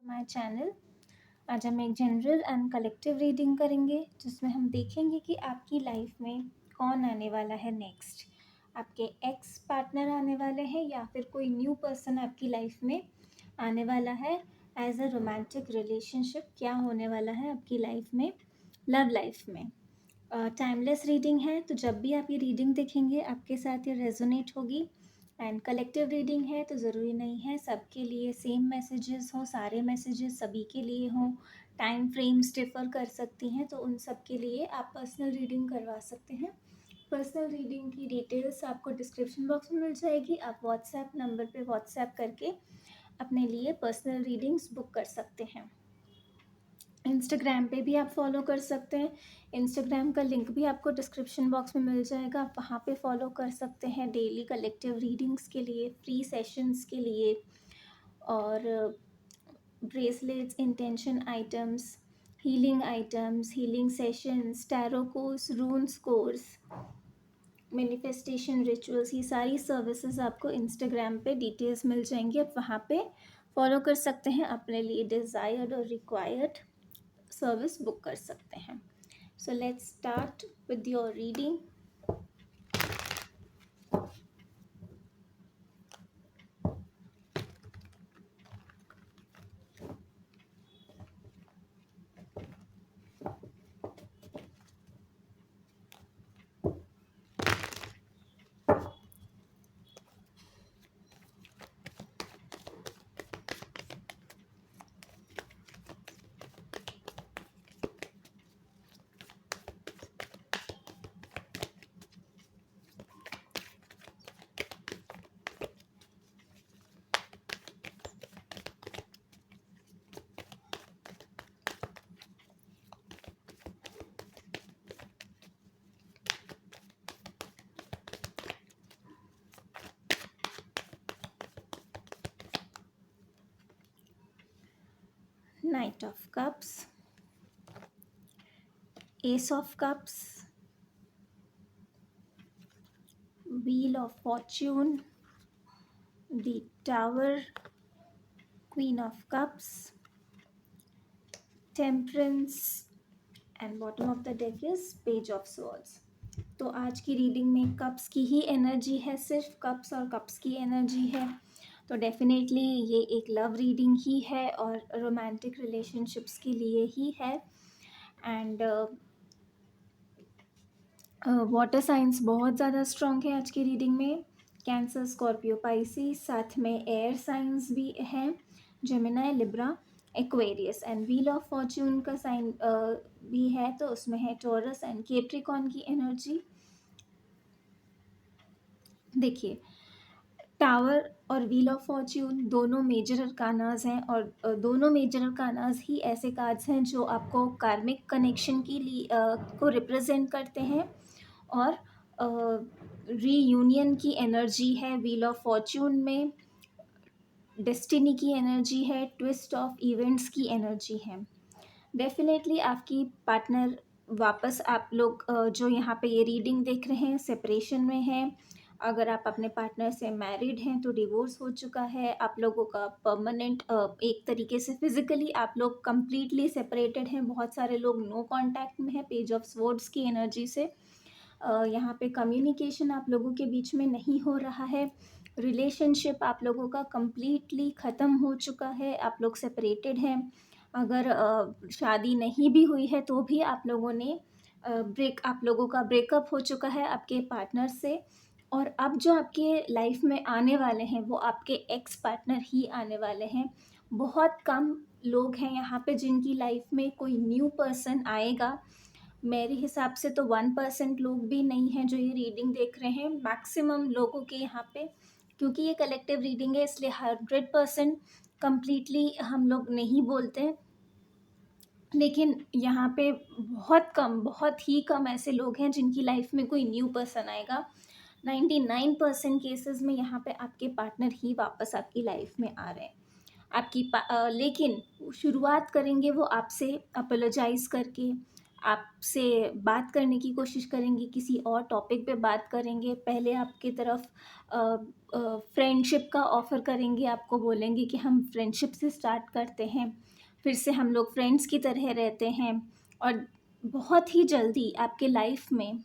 My channel. आज हम एक जनरल एंड कलेक्टिव रीडिंग करेंगे जिसमें हम देखेंगे कि आपकी लाइफ में कौन आने वाला है नेक्स्ट। आपके एक्स पार्टनर आने वाले हैं या फिर कोई न्यू पर्सन आपकी लाइफ में आने वाला है। एज अ रोमांटिक रिलेशनशिप क्या होने वाला है आपकी लाइफ में, लव लाइफ में। टाइमलेस रीडिंग है, तो जब भी आप ये रीडिंग देखेंगे आपके साथ ये रेजोनेट होगी। एंड कलेक्टिव रीडिंग है तो ज़रूरी नहीं है सबके लिए सेम मैसेजेस हों, सारे मैसेजेस सभी के लिए हों। टाइम फ्रेम्स डिफ़र कर सकती हैं, तो उन सब के लिए आप पर्सनल रीडिंग करवा सकते हैं। पर्सनल रीडिंग की डिटेल्स आपको डिस्क्रिप्शन बॉक्स में मिल जाएगी। आप व्हाट्सएप नंबर पे व्हाट्सएप करके अपने लिए पर्सनल रीडिंग्स बुक कर सकते हैं। इंस्टाग्राम पे भी आप फॉलो कर सकते हैं। इंस्टाग्राम का लिंक भी आपको डिस्क्रिप्शन बॉक्स में मिल जाएगा, आप वहाँ पे फॉलो कर सकते हैं डेली कलेक्टिव रीडिंग्स के लिए, फ्री सेशंस के लिए और bracelets, intention items, healing sessions, tarot course, रून्स course, manifestation rituals, ये सारी सर्विसेज आपको इंस्टाग्राम पे डिटेल्स मिल जाएंगी। आप वहाँ पे फॉलो कर सकते हैं, अपने लिए डिज़ायर्ड और रिक्वायर्ड सर्विस बुक कर सकते हैं। So let's start with your reading. Knight of Cups, Ace of Cups, Wheel of Fortune, the Tower, Queen of Cups, Temperance, and bottom of the deck is Page of Swords. तो आज की reading में cups की ही energy है, सिर्फ cups और cups की energy है। तो डेफिनेटली ये एक लव रीडिंग ही है और रोमांटिक रिलेशनशिप्स के लिए ही है। एंड वाटर साइंस बहुत ज़्यादा स्ट्रॉन्ग है आज की रीडिंग में। कैंसर, स्कॉर्पियो, पाइसिस, साथ में एयर साइंस भी हैं, Gemini, Libra, Aquarius. And wheel of Fortune का साइन भी है, तो उसमें है टॉरस एंड कैप्रिकॉर्न की एनर्जी। देखिए, टावर और व्हील ऑफ फॉर्च्यून दोनों मेजर अरकानाज हैं और दोनों मेजर अरकानाज ही ऐसे कार्ड्स हैं जो आपको कार्मिक कनेक्शन की को रिप्रेजेंट करते हैं और रीयूनियन की एनर्जी है। व्हील ऑफ फॉर्च्यून में डेस्टिनी की एनर्जी है, ट्विस्ट ऑफ इवेंट्स की एनर्जी है। डेफिनेटली आपकी पार्टनर वापस, आप लोग जो यहाँ पे ये रीडिंग देख रहे हैं सेपरेशन में हैं। अगर आप अपने पार्टनर से मैरिड हैं तो डिवोर्स हो चुका है, आप लोगों का परमानेंट एक तरीके से फिजिकली आप लोग कंप्लीटली सेपरेटेड हैं। बहुत सारे लोग नो कांटेक्ट में हैं पेज ऑफ स्वॉर्ड्स की एनर्जी से। यहाँ पे कम्युनिकेशन आप लोगों के बीच में नहीं हो रहा है। रिलेशनशिप आप लोगों का कंप्लीटली ख़त्म हो चुका है, आप लोग सेपरेटेड हैं। अगर शादी नहीं भी हुई है तो भी आप लोगों ने आप लोगों का ब्रेकअप हो चुका है आपके पार्टनर से। और अब जो आपके लाइफ में आने वाले हैं वो आपके एक्स पार्टनर ही आने वाले हैं। बहुत कम लोग हैं यहाँ पे जिनकी लाइफ में कोई न्यू पर्सन आएगा। मेरे हिसाब से तो 1% लोग भी नहीं हैं जो ये रीडिंग देख रहे हैं। मैक्सिमम लोगों के यहाँ पे, क्योंकि ये कलेक्टिव रीडिंग है इसलिए 100% कम्प्लीटली हम लोग नहीं बोलते हैं, लेकिन यहाँ पे बहुत ही कम ऐसे लोग हैं जिनकी लाइफ में कोई न्यू पर्सन आएगा। 99% केसेस में यहाँ पे आपके पार्टनर ही वापस आपकी लाइफ में आ रहे हैं। लेकिन शुरुआत करेंगे वो आपसे अपोलोजाइज़ करके, आपसे बात करने की कोशिश करेंगे, किसी और टॉपिक पे बात करेंगे। पहले आपकी तरफ फ्रेंडशिप का ऑफ़र करेंगे, आपको बोलेंगे कि हम फ्रेंडशिप से स्टार्ट करते हैं, फिर से हम लोग फ्रेंड्स की तरह रहते हैं, और बहुत ही जल्दी आपके लाइफ में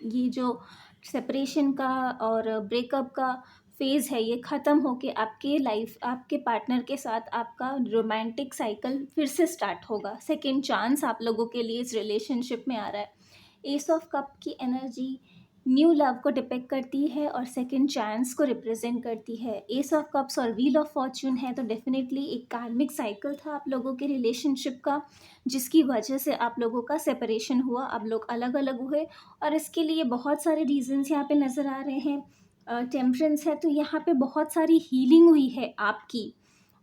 ये जो सेपरेशन का और ब्रेकअप का फ़ेज़ है, ये ख़त्म होके आपके लाइफ आपके पार्टनर के साथ आपका रोमांटिक साइकिल फिर से स्टार्ट होगा। सेकंड चांस आप लोगों के लिए इस रिलेशनशिप में आ रहा है। एस ऑफ कप की एनर्जी न्यू लव को डिपिक्ट करती है और सेकंड चांस को रिप्रेजेंट करती है। एस ऑफ कप्स और व्हील ऑफ फॉर्च्यून है, तो डेफिनेटली एक कार्मिक साइकिल था आप लोगों के रिलेशनशिप का, जिसकी वजह से आप लोगों का सेपरेशन हुआ, आप लोग अलग अलग हुए। और इसके लिए बहुत सारे रीजंस यहाँ पे नज़र आ रहे हैं। टेम्परेंस है, तो यहाँ पे बहुत सारी हीलिंग हुई है आपकी।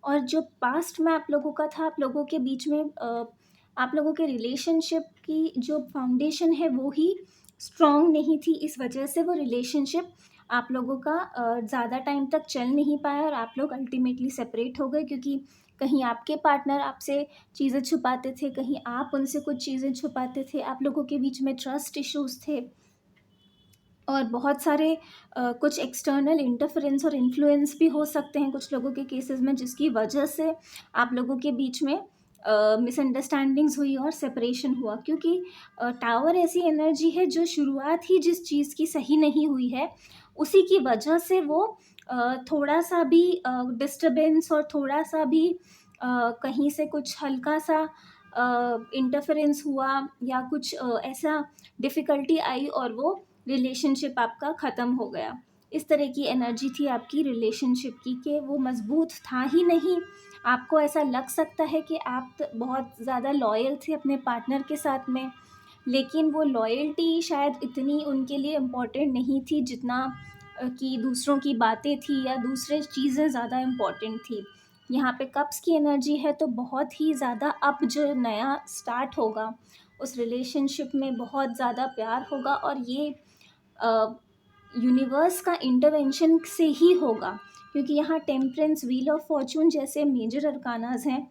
और जो पास्ट में आप लोगों का था, आप लोगों के बीच में आप लोगों के रिलेशनशिप की जो फाउंडेशन है वो ही स्ट्रॉन्ग नहीं थी, इस वजह से वो रिलेशनशिप आप लोगों का ज़्यादा टाइम तक चल नहीं पाया और आप लोग अल्टीमेटली सेपरेट हो गए, क्योंकि कहीं आपके पार्टनर आपसे चीज़ें छुपाते थे, कहीं आप उनसे कुछ चीज़ें छुपाते थे, आप लोगों के बीच में ट्रस्ट इश्यूज़ थे, और बहुत सारे कुछ एक्सटर्नल इंटरफेरेंस और इन्फ्लुएंस भी हो सकते हैं कुछ लोगों के केसेस में, जिसकी वजह से आप लोगों के बीच में मिसअंडरस्टैंडिंग्स हुई और सेपरेशन हुआ। क्योंकि टावर ऐसी एनर्जी है जो शुरुआत ही जिस चीज़ की सही नहीं हुई है, उसी की वजह से वो थोड़ा सा भी डिस्टरबेंस और थोड़ा सा भी कहीं से कुछ हल्का सा इंटरफेरेंस हुआ या कुछ ऐसा डिफ़िकल्टी आई और वो रिलेशनशिप आपका ख़त्म हो गया। इस तरह की एनर्जी थी आपकी रिलेशनशिप की कि वो मज़बूत था ही नहीं। आपको ऐसा लग सकता है कि आप बहुत ज़्यादा लॉयल थे अपने पार्टनर के साथ में, लेकिन वो लॉयल्टी शायद इतनी उनके लिए इम्पोर्टेंट नहीं थी जितना कि दूसरों की बातें थी या दूसरे चीज़ें ज़्यादा इम्पोर्टेंट थी। यहाँ पे कप्स की एनर्जी है, तो बहुत ही ज़्यादा अब जो नया स्टार्ट होगा, उस रिलेशनशिप में बहुत ज़्यादा प्यार होगा, और ये यूनिवर्स का इंटरवेंशन से ही होगा, क्योंकि यहाँ टेम्परेंस, व्हील ऑफ फॉर्चून जैसे मेजर अरकानाज हैं।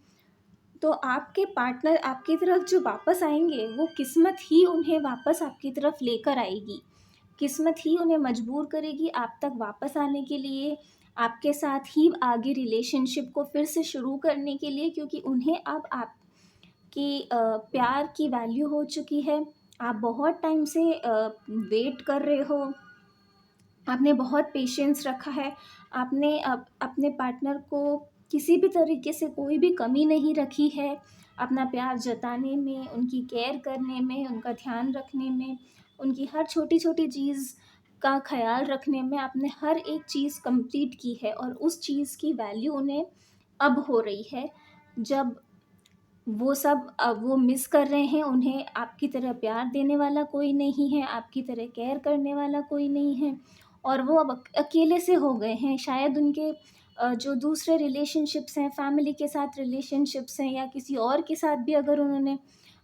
तो आपके पार्टनर आपकी तरफ जो वापस आएंगे, वो किस्मत ही उन्हें वापस आपकी तरफ लेकर आएगी, किस्मत ही उन्हें मजबूर करेगी आप तक वापस आने के लिए, आपके साथ ही आगे रिलेशनशिप को फिर से शुरू करने के लिए, क्योंकि उन्हें अब आपकी प्यार की वैल्यू हो चुकी है। आप बहुत टाइम से वेट कर रहे हो, आपने बहुत पेशेंस रखा है, आपने अपने पार्टनर को किसी भी तरीके से कोई भी कमी नहीं रखी है, अपना प्यार जताने में, उनकी केयर करने में, उनका ध्यान रखने में, उनकी हर छोटी-छोटी चीज़ का ख़्याल रखने में आपने हर एक चीज़ कंप्लीट की है, और उस चीज़ की वैल्यू उन्हें अब हो रही है, जब वो सब वो मिस कर रहे हैं। उन्हें आपकी तरह प्यार देने वाला कोई नहीं है, आपकी तरह केयर करने वाला कोई नहीं है, और वो अब अकेले से हो गए हैं। शायद उनके जो दूसरे रिलेशनशिप्स हैं, फैमिली के साथ रिलेशनशिप्स हैं, या किसी और के साथ भी अगर उन्होंने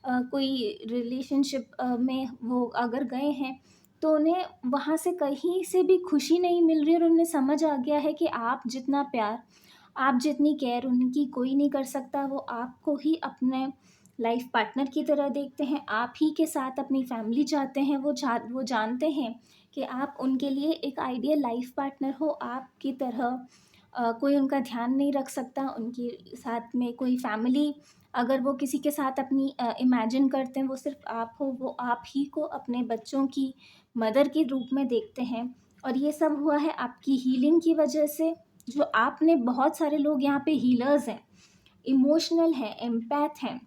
कोई रिलेशनशिप में वो अगर गए हैं, तो उन्हें वहाँ से कहीं से भी खुशी नहीं मिल रही, और उन्हें समझ आ गया है कि आप जितना प्यार, आप जितनी केयर उनकी कोई नहीं कर सकता। वो आपको ही अपने लाइफ पार्टनर की तरह देखते हैं, आप ही के साथ अपनी फैमिली चाहते हैं। वो जानते हैं कि आप उनके लिए एक आइडियल लाइफ पार्टनर हो, आपकी तरह कोई उनका ध्यान नहीं रख सकता। उनके साथ में कोई फैमिली अगर वो किसी के साथ अपनी इमेजिन करते हैं, वो सिर्फ़ आप हो, वो आप ही को अपने बच्चों की मदर के रूप में देखते हैं। और ये सब हुआ है आपकी हीलिंग की वजह से, जो आपने बहुत सारे लोग यहाँ पे हीलर्स हैं, इमोशनल हैं, एम्पैथ हैं,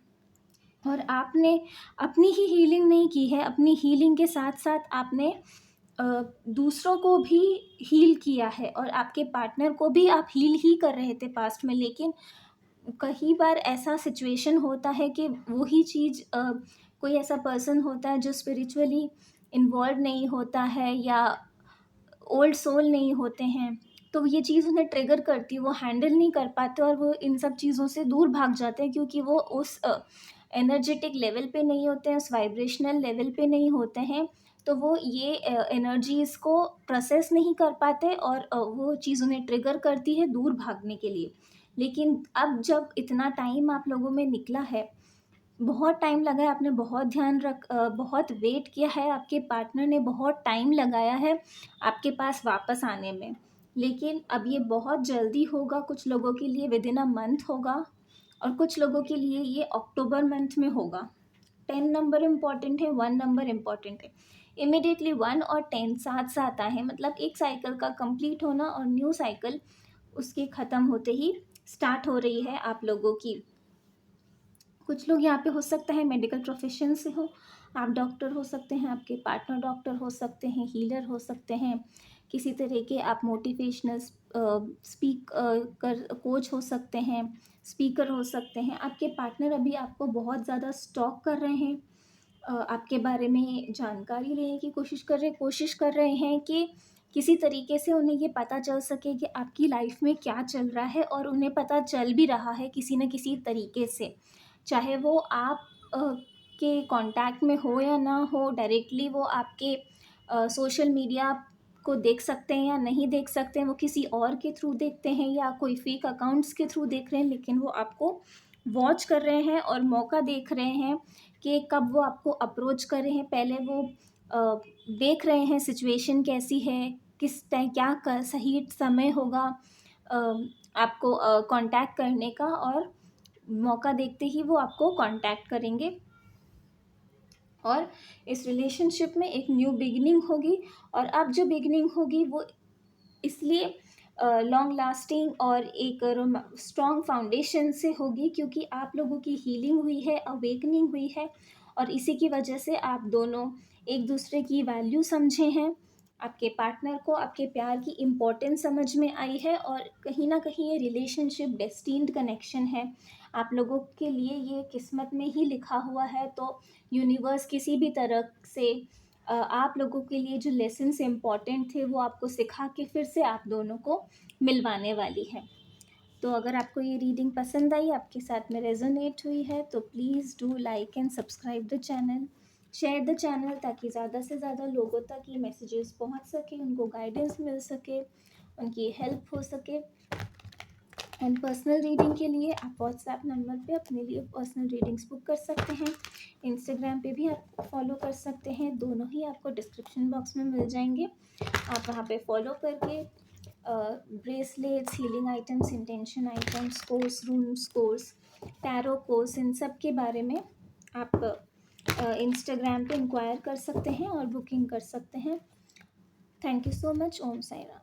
और आपने अपनी ही हीलिंग नहीं की है, अपनी हीलिंग के साथ-साथ आपने अ, दूसरों को भी हील किया है, और आपके पार्टनर को भी आप हील ही कर रहे थे पास्ट में। लेकिन कई बार ऐसा सिचुएशन होता है कि वही चीज़ कोई ऐसा पर्सन होता है जो स्पिरिचुअली इन्वॉल्व नहीं होता है, या ओल्ड सोल नहीं होते हैं, तो ये चीज़ उन्हें ट्रिगर करती है, वो हैंडल नहीं कर पाते और वो इन सब चीज़ों से दूर भाग जाते हैं, क्योंकि वो उस एनर्जेटिक लेवल पे नहीं होते हैं, उस वाइब्रेशनल लेवल पे नहीं होते हैं। तो वो ये एनर्जीज़ को प्रोसेस नहीं कर पाते, और वो चीज़ उन्हें ट्रिगर करती है दूर भागने के लिए। लेकिन अब जब इतना टाइम आप लोगों में निकला है, बहुत टाइम लगा है, आपने बहुत बहुत वेट किया है, आपके पार्टनर ने बहुत टाइम लगाया है आपके पास वापस आने में, लेकिन अब ये बहुत जल्दी होगा। कुछ लोगों के लिए विदिन अ मंथ होगा और कुछ लोगों के लिए ये अक्टूबर मंथ में होगा। 10 नंबर इम्पॉर्टेंट है, 1 नंबर इम्पॉर्टेंट है। इमिडिएटली 1 और 10 साथ साथ आए हैं, मतलब एक साइकिल का कंप्लीट होना और न्यू साइकिल उसके ख़त्म होते ही स्टार्ट हो रही है आप लोगों की। कुछ लोग यहाँ पे हो सकता है मेडिकल प्रोफेशन से हो, आप डॉक्टर हो सकते हैं, आपके पार्टनर डॉक्टर हो सकते हैं, हीलर हो सकते हैं, किसी तरह के आप मोटिवेशनल कर कोच हो सकते हैं, स्पीकर हो सकते हैं। आपके पार्टनर अभी आपको बहुत ज़्यादा स्टॉक कर रहे हैं, आपके बारे में जानकारी लेने की कोशिश कर रहे हैं कि किसी तरीके से उन्हें ये पता चल सके कि आपकी लाइफ में क्या चल रहा है, और उन्हें पता चल भी रहा है किसी न किसी तरीके से, चाहे वो आप के कांटेक्ट में हो या ना हो। डायरेक्टली वो आपके सोशल मीडिया को देख सकते हैं या नहीं देख सकते हैं, वो किसी और के थ्रू देखते हैं या कोई फेक अकाउंट्स के थ्रू देख रहे हैं, लेकिन वो आपको वॉच कर रहे हैं और मौका देख रहे हैं कि कब वो आपको अप्रोच कर रहे हैं। पहले वो देख रहे हैं सिचुएशन कैसी है, किस टाइम सही समय होगा अ, आपको कांटेक्ट करने का, और मौका देखते ही वो आपको कांटेक्ट करेंगे और इस रिलेशनशिप में एक न्यू बिगिनिंग होगी। और अब जो बिगिनिंग होगी वो इसलिए लॉन्ग लास्टिंग और एक स्ट्रॉन्ग फाउंडेशन से होगी, क्योंकि आप लोगों की हीलिंग हुई है, अवेकनिंग हुई है, और इसी की वजह से आप दोनों एक दूसरे की वैल्यू समझे हैं। आपके पार्टनर को आपके प्यार की इम्पोर्टेंस समझ में आई है, और कहीं ना कहीं ये रिलेशनशिप डेस्टिन्ड कनेक्शन है। आप लोगों के लिए ये किस्मत में ही लिखा हुआ है। तो यूनिवर्स किसी भी तरह से आप लोगों के लिए जो लेसन्स इम्पॉर्टेंट थे वो आपको सिखा के फिर से आप दोनों को मिलवाने वाली है। तो अगर आपको ये रीडिंग पसंद आई, आपके साथ में रेजोनेट हुई है, तो please do like and subscribe the channel, share the channel, ताकि ज़्यादा से ज़्यादा लोगों तक ये मैसेजेस पहुंच सके, उनको गाइडेंस मिल सके, उनकी हेल्प हो सके। एंड पर्सनल रीडिंग के लिए आप व्हाट्सएप नंबर पे अपने लिए पर्सनल रीडिंग्स बुक कर सकते हैं। इंस्टाग्राम पे भी आप फॉलो कर सकते हैं, दोनों ही आपको डिस्क्रिप्शन बॉक्स में मिल जाएंगे। आप वहाँ पे फॉलो करके bracelets, healing items, intention items, course, rooms course, tarot course, इन सब के बारे में आप इंस्टाग्राम पे इंक्वायर कर सकते हैं और बुकिंग कर सकते हैं। Thank you so much. Om Sai Ram.